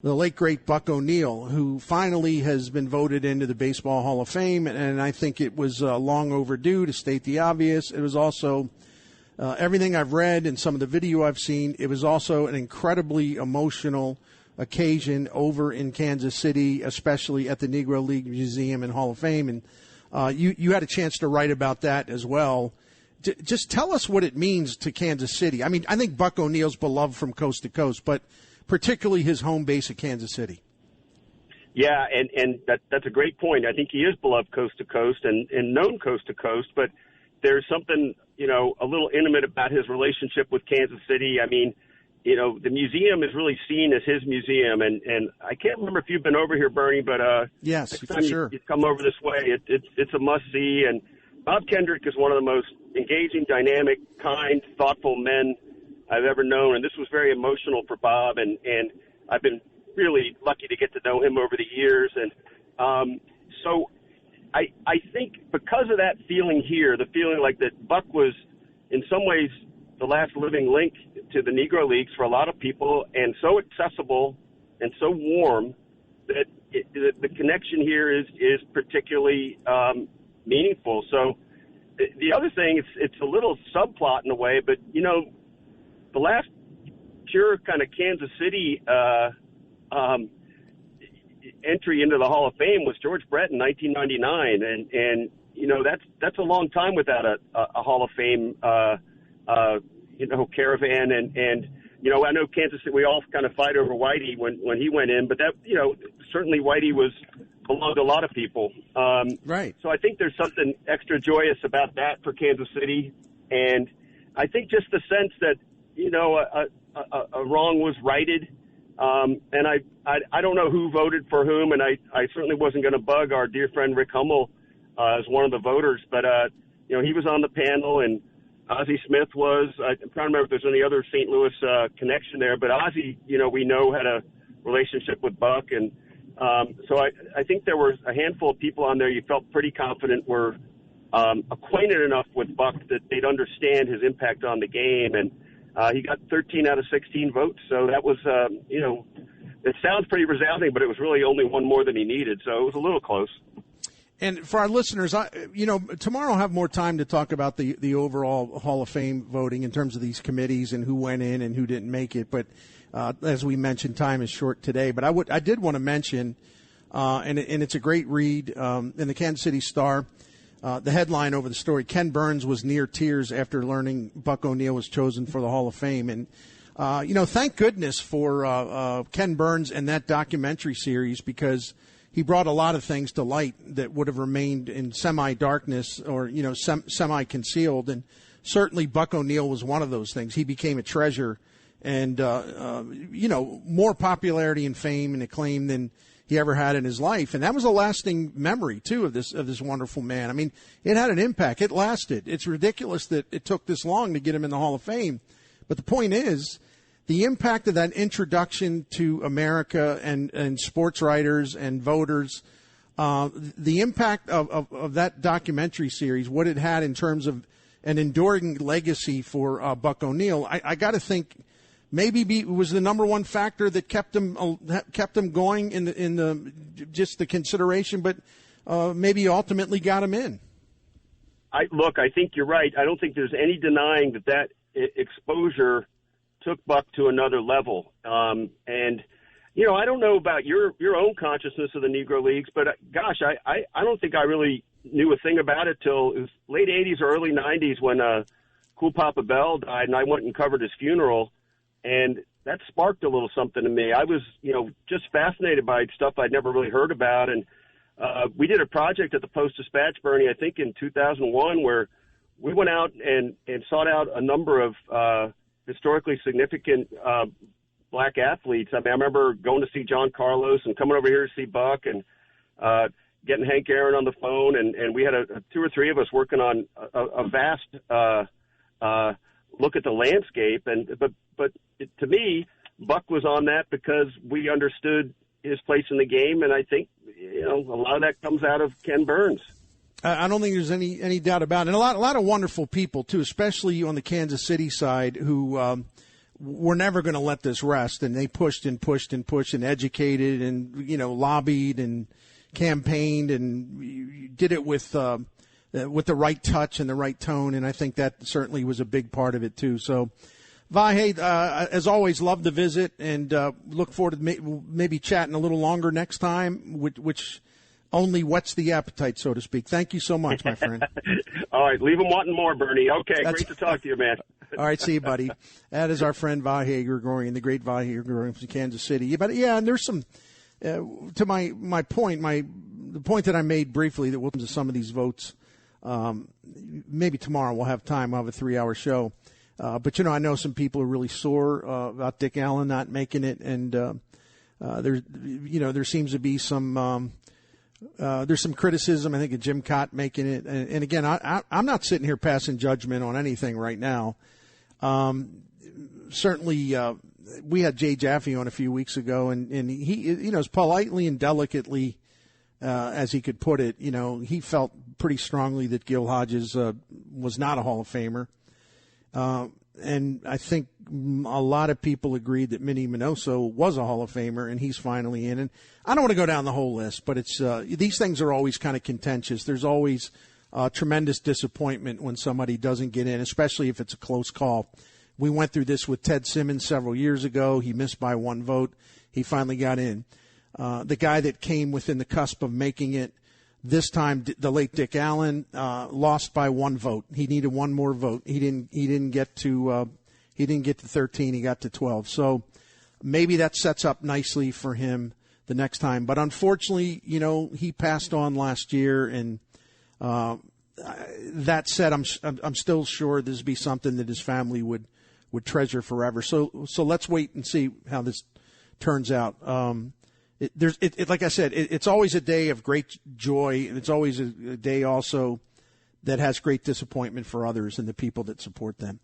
the late, great Buck O'Neil, who finally has been voted into the Baseball Hall of Fame, and I think it was long overdue, to state the obvious. It was also, everything I've read and some of the video I've seen, it was also an incredibly emotional occasion over in Kansas City, especially at the Negro League Museum and Hall of Fame, and you had a chance to write about that as well. Just tell us what it means to Kansas City. I mean, I think Buck O'Neil's beloved from coast to coast, but particularly his home base at Kansas City. Yeah, and that's a great point. I think he is beloved coast to coast and known coast to coast, but there's something, a little intimate about his relationship with Kansas City. I mean, the museum is really seen as his museum, and I can't remember if you've been over here, Bernie, but yes, next for time sure. you come over this way, it's a must-see, and Bob Kendrick is one of the most engaging, dynamic, kind, thoughtful men I've ever known, and this was very emotional for Bob, and I've been really lucky to get to know him over the years, and so I think because of that feeling here, the feeling like that Buck was in some ways the last living link to the Negro Leagues for a lot of people, and so accessible and so warm that the connection here is particularly meaningful. So the other thing, it's a little subplot in a way, but the last pure kind of Kansas City entry into the Hall of Fame was George Brett in 1999, and that's a long time without a Hall of Fame caravan, and I know Kansas City, we all kind of fight over Whitey when he went in, but that certainly Whitey belonged to a lot of people. Right. So I think there's something extra joyous about that for Kansas City, and I think just the sense that a wrong was righted. And I don't know who voted for whom, and I certainly wasn't going to bug our dear friend Rick Hummel as one of the voters, but he was on the panel, and Ozzie Smith was. I'm trying to remember if there's any other St. Louis connection there, but Ozzie, we know had a relationship with Buck, and so I think there were a handful of people on there you felt pretty confident were acquainted enough with Buck that they'd understand his impact on the game, and he got 13 out of 16 votes, so that was, it sounds pretty resounding, but it was really only one more than he needed, so it was a little close. And for our listeners, tomorrow I'll have more time to talk about the overall Hall of Fame voting in terms of these committees and who went in and who didn't make it. But as we mentioned, time is short today. But I did want to mention, and it's a great read in the Kansas City Star. The headline over the story: Ken Burns was near tears after learning Buck O'Neil was chosen for the Hall of Fame. And thank goodness for Ken Burns and that documentary series, because he brought a lot of things to light that would have remained in semi-darkness or, semi-concealed. And certainly Buck O'Neil was one of those things. He became a treasure and, more popularity and fame and acclaim than he ever had in his life. And that was a lasting memory, too, of this wonderful man. I mean, it had an impact. It lasted. It's ridiculous that it took this long to get him in the Hall of Fame. But the point is, the impact of that introduction to America and sports writers and voters, the impact of that documentary series, what it had in terms of an enduring legacy for Buck O'Neil, I got to think maybe was the number one factor that kept him going in the just the consideration, but maybe ultimately got him in. I think you're right. I don't think there's any denying that exposure took Buck to another level. And, I don't know about your own consciousness of the Negro Leagues, but gosh, I don't think I really knew a thing about it till it was late 80s or early 90s when Cool Papa Bell died, and I went and covered his funeral, and that sparked a little something in me. I was, just fascinated by stuff I'd never really heard about, and we did a project at the Post-Dispatch, Bernie, I think in 2001, where we went out and sought out a number of historically significant black athletes. I mean, I remember going to see John Carlos and coming over here to see Buck and getting Hank Aaron on the phone, and we had two or three of us working on a vast look at the landscape. But to me, Buck was on that because we understood his place in the game, and I think a lot of that comes out of Ken Burns. I don't think there's any doubt about it. And a lot of wonderful people, too, especially on the Kansas City side, who we're never going to let this rest. And they pushed and pushed and pushed and educated and, lobbied and campaigned and did it with the right touch and the right tone. And I think that certainly was a big part of it too. So Vahe, as always, love the visit and look forward to maybe chatting a little longer next time, which only whets the appetite, so to speak. Thank you so much, my friend. All right, leave them wanting more, Bernie. Okay, great to talk to you, man. All right, see you, buddy. That is our friend Vahe Gregorian, the great Vahe Gregorian from Kansas City. But yeah, and there's some to my point, the point that I made briefly that we'll come to some of these votes. Maybe tomorrow we'll have time. We'll have a 3-hour show. But I know some people are really sore about Dick Allen not making it, and there seems to be some. There's some criticism, I think, of Jim Cott making it. And again, I'm not sitting here passing judgment on anything right now. Certainly, we had Jay Jaffe on a few weeks ago, and he, as politely and delicately as he could put it, he felt pretty strongly that Gil Hodges was not a Hall of Famer. And I think a lot of people agreed that Minnie Minoso was a Hall of Famer, and he's finally in. And I don't want to go down the whole list, but it's these things are always kind of contentious. There's always tremendous disappointment when somebody doesn't get in, especially if it's a close call. We went through this with Ted Simmons several years ago. He missed by 1 vote. He finally got in. The guy that came within the cusp of making it, this time, the late Dick Allen lost by 1 vote. He needed 1 more vote. He didn't get to 13. He got to 12. So maybe that sets up nicely for him the next time. But unfortunately, he passed on last year. And that said, I'm still sure this would be something that his family would treasure forever. So let's wait and see how this turns out. Like I said, it's always a day of great joy, and it's always a day also that has great disappointment for others and the people that support them.